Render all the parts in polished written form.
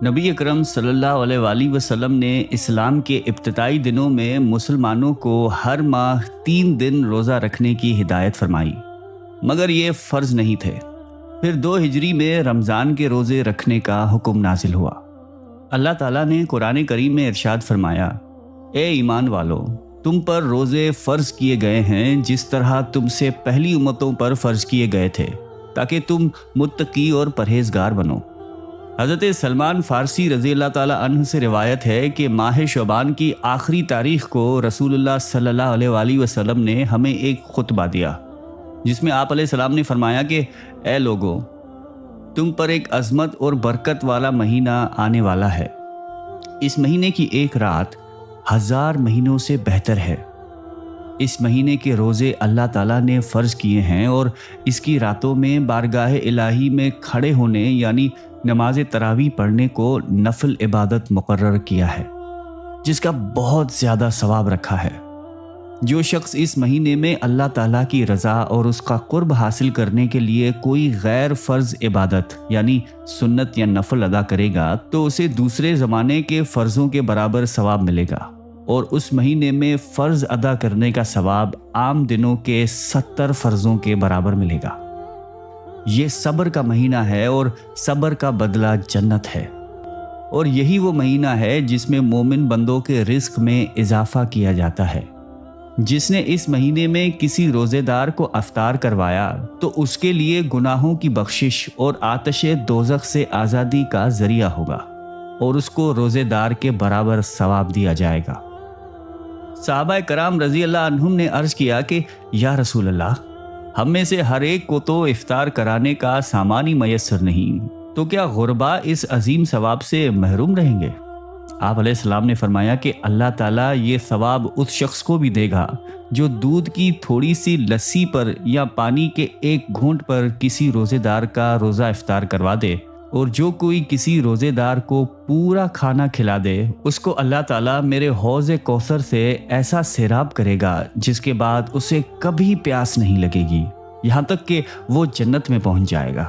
نبی اکرم صلی اللہ علیہ وآلہ وسلم نے اسلام کے ابتدائی دنوں میں مسلمانوں کو ہر ماہ 3 دن روزہ رکھنے کی ہدایت فرمائی، مگر یہ فرض نہیں تھے۔ پھر 2 ہجری میں رمضان کے روزے رکھنے کا حکم نازل ہوا۔ اللہ تعالیٰ نے قرآن کریم میں ارشاد فرمایا، اے ایمان والو، تم پر روزے فرض کیے گئے ہیں جس طرح تم سے پہلی امتوں پر فرض کیے گئے تھے، تاکہ تم متقی اور پرہیزگار بنو۔ حضرت سلمان فارسی رضی اللہ تعالیٰ عنہ سے روایت ہے کہ ماہ شعبان کی آخری تاریخ کو رسول اللہ صلی اللہ علیہ وآلہ وسلم نے ہمیں ایک خطبہ دیا، جس میں آپ علیہ السلام نے فرمایا کہ اے لوگو، تم پر ایک عظمت اور برکت والا مہینہ آنے والا ہے۔ اس مہینے کی ایک رات 1000 مہینوں سے بہتر ہے۔ اس مہینے کے روزے اللہ تعالیٰ نے فرض کیے ہیں اور اس کی راتوں میں بارگاہ الہی میں کھڑے ہونے یعنی نماز تراویح پڑھنے کو نفل عبادت مقرر کیا ہے، جس کا بہت زیادہ ثواب رکھا ہے۔ جو شخص اس مہینے میں اللہ تعالیٰ کی رضا اور اس کا قرب حاصل کرنے کے لیے کوئی غیر فرض عبادت یعنی سنت یا نفل ادا کرے گا تو اسے دوسرے زمانے کے فرضوں کے برابر ثواب ملے گا، اور اس مہینے میں فرض ادا کرنے کا ثواب عام دنوں کے 70 فرضوں کے برابر ملے گا۔ یہ صبر کا مہینہ ہے اور صبر کا بدلہ جنت ہے، اور یہی وہ مہینہ ہے جس میں مومن بندوں کے رزق میں اضافہ کیا جاتا ہے۔ جس نے اس مہینے میں کسی روزے دار کو افطار کروایا تو اس کے لیے گناہوں کی بخشش اور آتش دوزخ سے آزادی کا ذریعہ ہوگا، اور اس کو روزے دار کے برابر ثواب دیا جائے گا۔ صحابہ کرام رضی اللہ عنہم نے عرض کیا کہ یا رسول اللہ، ہم میں سے ہر ایک کو تو افطار کرانے کا سامان ہی میسر نہیں، تو کیا غربا اس عظیم ثواب سے محروم رہیں گے؟ آپ علیہ السلام نے فرمایا کہ اللہ تعالیٰ یہ ثواب اس شخص کو بھی دے گا جو دودھ کی تھوڑی سی لسی پر یا پانی کے ایک گھونٹ پر کسی روزے دار کا روزہ افطار کروا دے، اور جو کوئی کسی روزے دار کو پورا کھانا کھلا دے، اس کو اللہ تعالیٰ میرے حوض کوثر سے ایسا سیراب کرے گا جس کے بعد اسے کبھی پیاس نہیں لگے گی، یہاں تک کہ وہ جنت میں پہنچ جائے گا۔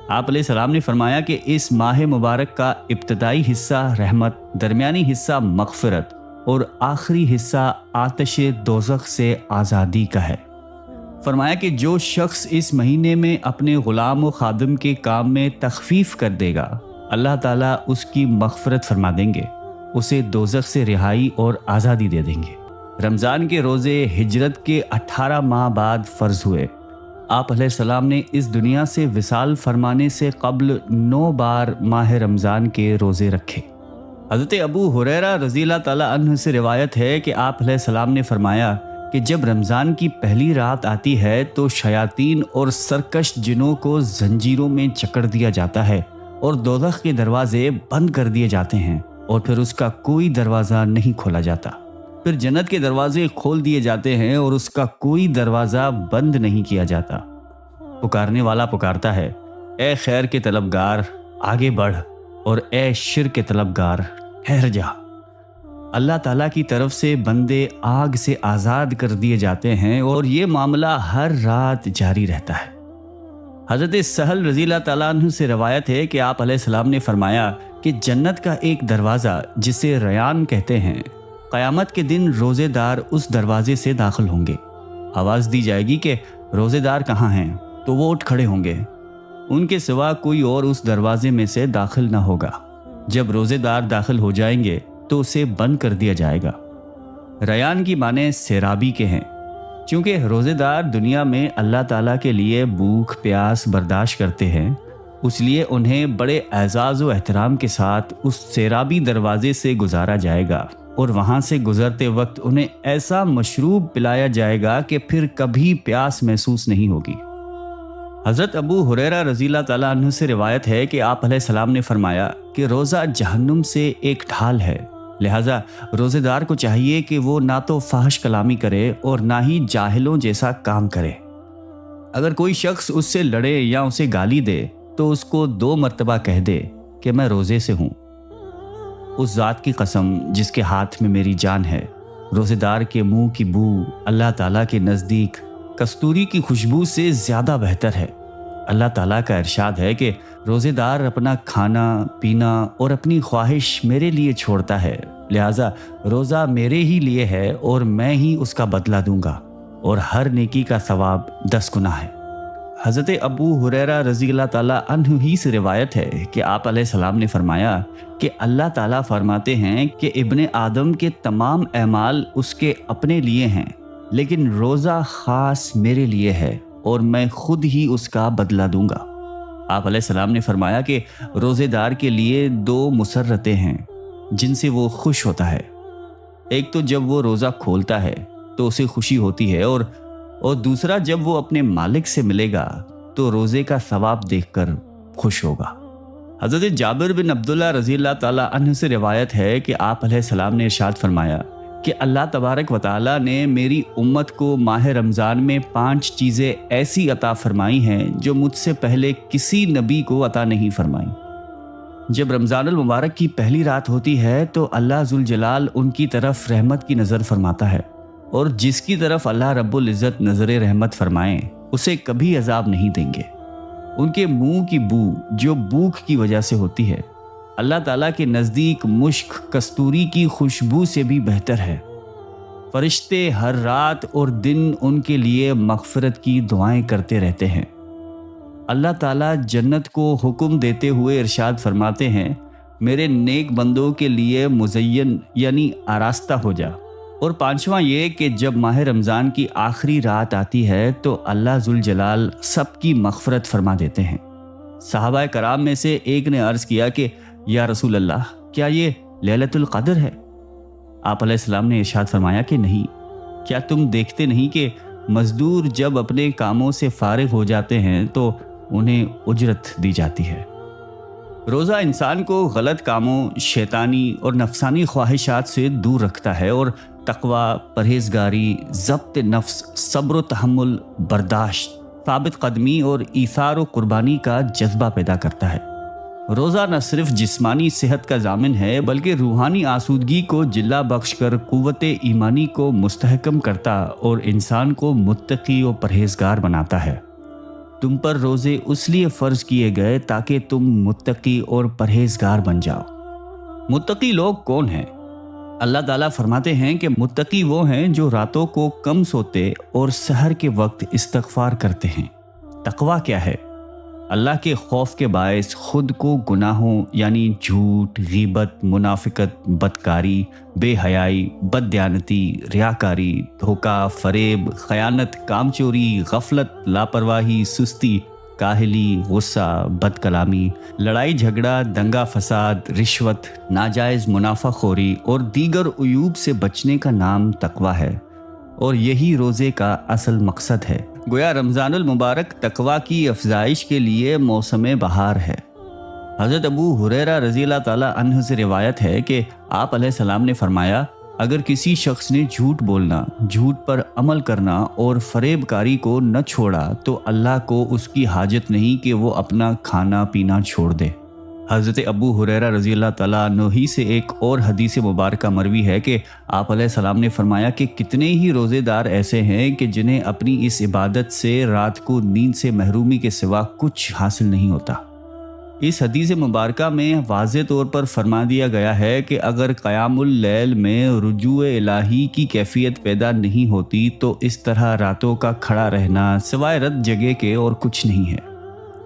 آپ علیہ السلام نے فرمایا کہ اس ماہ مبارک کا ابتدائی حصہ رحمت، درمیانی حصہ مغفرت اور آخری حصہ آتش دوزخ سے آزادی کا ہے۔ فرمایا کہ جو شخص اس مہینے میں اپنے غلام و خادم کے کام میں تخفیف کر دے گا، اللہ تعالیٰ اس کی مغفرت فرما دیں گے، اسے دوزخ سے رہائی اور آزادی دے دیں گے۔ رمضان کے روزے ہجرت کے 18 ماہ بعد فرض ہوئے۔ آپ علیہ السلام نے اس دنیا سے وصال فرمانے سے قبل 9 بار ماہ رمضان کے روزے رکھے۔ حضرت ابو ہریرہ رضی اللہ تعالیٰ عنہ سے روایت ہے کہ آپ علیہ السلام نے فرمایا کہ جب رمضان کی پہلی رات آتی ہے تو شیاطین اور سرکش جنوں کو زنجیروں میں جکڑ دیا جاتا ہے اور دوزخ کے دروازے بند کر دیے جاتے ہیں، اور پھر اس کا کوئی دروازہ نہیں کھولا جاتا۔ پھر جنت کے دروازے کھول دیے جاتے ہیں اور اس کا کوئی دروازہ بند نہیں کیا جاتا۔ پکارنے والا پکارتا ہے، اے خیر کے طلبگار آگے بڑھ، اور اے شر کے طلبگار ٹھہر جا۔ اللہ تعالیٰ کی طرف سے بندے آگ سے آزاد کر دیے جاتے ہیں، اور یہ معاملہ ہر رات جاری رہتا ہے۔ حضرت سہل رضی اللہ تعالیٰ عنہ سے روایت ہے کہ آپ علیہ السلام نے فرمایا کہ جنت کا ایک دروازہ جسے ریان کہتے ہیں، قیامت کے دن روزے دار اس دروازے سے داخل ہوں گے۔ آواز دی جائے گی کہ روزے دار کہاں ہیں؟ تو وہ اٹھ کھڑے ہوں گے، ان کے سوا کوئی اور اس دروازے میں سے داخل نہ ہوگا۔ جب روزے دار داخل ہو جائیں گے تو اسے بند کر دیا جائے گا۔ ریان کی معنی سیرابی کے ہیں، چونکہ روزے دار دنیا میں اللہ تعالیٰ کے لیے بھوک پیاس برداشت کرتے ہیں، اس لیے انہیں بڑے اعزاز و احترام کے ساتھ اس سیرابی دروازے سے گزارا جائے گا، اور وہاں سے گزرتے وقت انہیں ایسا مشروب پلایا جائے گا کہ پھر کبھی پیاس محسوس نہیں ہوگی۔ حضرت ابو ہریرہ رضی اللہ تعالیٰ عنہ سے روایت ہے کہ آپ علیہ السلام نے فرمایا کہ روزہ جہنم سے ایک ڈھال ہے، لہٰذا روزے دار کو چاہیے کہ وہ نہ تو فحش کلامی کرے اور نہ ہی جاہلوں جیسا کام کرے۔ اگر کوئی شخص اس سے لڑے یا اسے گالی دے تو اس کو 2 مرتبہ کہہ دے کہ میں روزے سے ہوں۔ اس ذات کی قسم جس کے ہاتھ میں میری جان ہے، روزے دار کے منہ کی بو اللہ تعالیٰ کے نزدیک کستوری کی خوشبو سے زیادہ بہتر ہے۔ اللہ تعالیٰ کا ارشاد ہے کہ روزے دار اپنا کھانا پینا اور اپنی خواہش میرے لیے چھوڑتا ہے، لہٰذا روزہ میرے ہی لیے ہے اور میں ہی اس کا بدلہ دوں گا، اور ہر نیکی کا ثواب 10 گنا ہے۔ حضرت ابو ہریرہ رضی اللہ تعالیٰ عنہ ہی سے روایت ہے کہ آپ علیہ السلام نے فرمایا کہ اللہ تعالیٰ فرماتے ہیں کہ ابن آدم کے تمام اعمال اس کے اپنے لیے ہیں، لیکن روزہ خاص میرے لیے ہے اور میں خود ہی اس کا بدلہ دوں گا۔ آپ علیہ السلام نے فرمایا کہ روزے دار کے لیے 2 مسرتیں ہیں جن سے وہ خوش ہوتا ہے۔ ایک تو جب وہ روزہ کھولتا ہے تو اسے خوشی ہوتی ہے، اور دوسرا جب وہ اپنے مالک سے ملے گا تو روزے کا ثواب دیکھ کر خوش ہوگا۔ حضرت جابر بن عبداللہ رضی اللہ تعالیٰ عنہ سے روایت ہے کہ آپ علیہ السلام نے ارشاد فرمایا کہ اللہ تبارک و تعالیٰ نے میری امت کو ماہ رمضان میں 5 چیزیں ایسی عطا فرمائی ہیں جو مجھ سے پہلے کسی نبی کو عطا نہیں فرمائیں۔ جب رمضان المبارک کی پہلی رات ہوتی ہے تو اللہ ذوالجلال ان کی طرف رحمت کی نظر فرماتا ہے، اور جس کی طرف اللہ رب العزت نظر رحمت فرمائیں اسے کبھی عذاب نہیں دیں گے۔ ان کے منہ کی بو جو بھوک کی وجہ سے ہوتی ہے اللہ تعالیٰ کے نزدیک مشک کستوری کی خوشبو سے بھی بہتر ہے۔ فرشتے ہر رات اور دن ان کے لیے مغفرت کی دعائیں کرتے رہتے ہیں۔ اللہ تعالیٰ جنت کو حکم دیتے ہوئے ارشاد فرماتے ہیں، میرے نیک بندوں کے لیے مزین یعنی آراستہ ہو جا۔ اور 5واں یہ کہ جب ماہ رمضان کی آخری رات آتی ہے تو اللہ ذوالجلال سب کی مغفرت فرما دیتے ہیں۔ صحابہ کرام میں سے ایک نے عرض کیا کہ یا رسول اللہ، کیا یہ لیلۃ القدر ہے؟ آپ علیہ السلام نے ارشاد فرمایا کہ نہیں، کیا تم دیکھتے نہیں کہ مزدور جب اپنے کاموں سے فارغ ہو جاتے ہیں تو انہیں اجرت دی جاتی ہے۔ روزہ انسان کو غلط کاموں، شیطانی اور نفسانی خواہشات سے دور رکھتا ہے، اور تقوی، پرہیزگاری، ضبط نفس، صبر و تحمل، برداشت، ثابت قدمی اور ایثار و قربانی کا جذبہ پیدا کرتا ہے۔ روزہ نہ صرف جسمانی صحت کا ضامن ہے بلکہ روحانی آسودگی کو جلا بخش کر قوت ایمانی کو مستحکم کرتا اور انسان کو متقی و پرہیزگار بناتا ہے۔ تم پر روزے اس لیے فرض کیے گئے تاکہ تم متقی اور پرہیزگار بن جاؤ۔ متقی لوگ کون ہیں؟ اللہ تعالیٰ فرماتے ہیں کہ متقی وہ ہیں جو راتوں کو کم سوتے اور سحر کے وقت استغفار کرتے ہیں۔ تقویٰ کیا ہے؟ اللہ کے خوف کے باعث خود کو گناہوں یعنی جھوٹ، غیبت، منافقت، بدکاری، بے حیائی، بددیانتی، ریاکاری، دھوکہ، فریب، خیانت، کام چوری، غفلت، لاپرواہی، سستی، کاہلی، غصہ، بد کلامی، لڑائی جھگڑا، دنگا فساد، رشوت، ناجائز منافع خوری اور دیگر عیوب سے بچنے کا نام تقویٰ ہے، اور یہی روزے کا اصل مقصد ہے۔ گویا رمضان المبارک تقویٰ کی افزائش کے لیے موسم بہار ہے۔ حضرت ابو ہریرہ رضی اللہ تعالیٰ عنہ سے روایت ہے کہ آپ علیہ السلام نے فرمایا، اگر کسی شخص نے جھوٹ بولنا، جھوٹ پر عمل کرنا اور فریب کاری کو نہ چھوڑا تو اللہ کو اس کی حاجت نہیں کہ وہ اپنا کھانا پینا چھوڑ دے۔ حضرت ابو ہریرہ رضی اللہ تعالیٰ عنہ ہی سے ایک اور حدیث مبارکہ مروی ہے کہ آپ علیہ السلام نے فرمایا کہ کتنے ہی روزے دار ایسے ہیں کہ جنہیں اپنی اس عبادت سے رات کو نیند سے محرومی کے سوا کچھ حاصل نہیں ہوتا۔ اس حدیث مبارکہ میں واضح طور پر فرما دیا گیا ہے کہ اگر قیام اللیل میں رجوع الہی کی کیفیت پیدا نہیں ہوتی تو اس طرح راتوں کا کھڑا رہنا سوائے رت جگہ کے اور کچھ نہیں ہے۔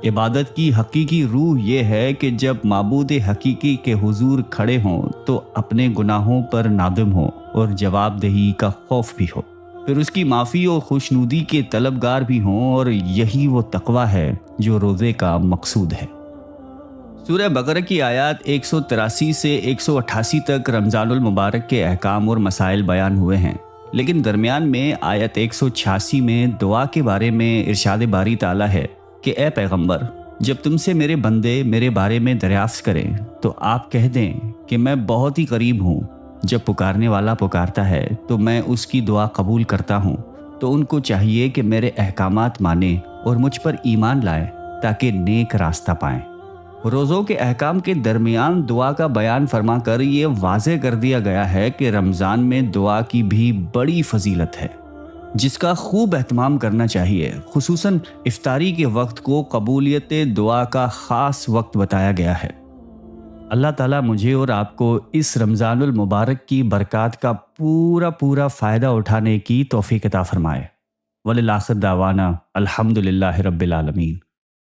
عبادت کی حقیقی روح یہ ہے کہ جب معبود حقیقی کے حضور کھڑے ہوں تو اپنے گناہوں پر نادم ہوں اور جواب دہی کا خوف بھی ہو، پھر اس کی معافی اور خوشنودی کے طلبگار بھی ہوں، اور یہی وہ تقویٰ ہے جو روزے کا مقصود ہے۔ سورہ بقرہ کی آیات 183 سے 188 تک رمضان المبارک کے احکام اور مسائل بیان ہوئے ہیں، لیکن درمیان میں آیت 186 میں دعا کے بارے میں ارشاد باری تعالیٰ ہے کہ اے پیغمبر، جب تم سے میرے بندے میرے بارے میں دریافت کریں تو آپ کہہ دیں کہ میں بہت ہی قریب ہوں، جب پکارنے والا پکارتا ہے تو میں اس کی دعا قبول کرتا ہوں۔ تو ان کو چاہیے کہ میرے احکامات مانیں اور مجھ پر ایمان لائیں تاکہ نیک راستہ پائیں۔ روزوں کے احکام کے درمیان دعا کا بیان فرما کر یہ واضح کر دیا گیا ہے کہ رمضان میں دعا کی بھی بڑی فضیلت ہے۔ جس کا خوب اہتمام کرنا چاہیے۔ خصوصاً افطاری کے وقت کو قبولیت دعا کا خاص وقت بتایا گیا ہے۔ اللہ تعالیٰ مجھے اور آپ کو اس رمضان المبارک کی برکات کا پورا فائدہ اٹھانے کی توفیق عطا فرمائے۔ وللآخر دعوانا الحمدللہ رب العالمین۔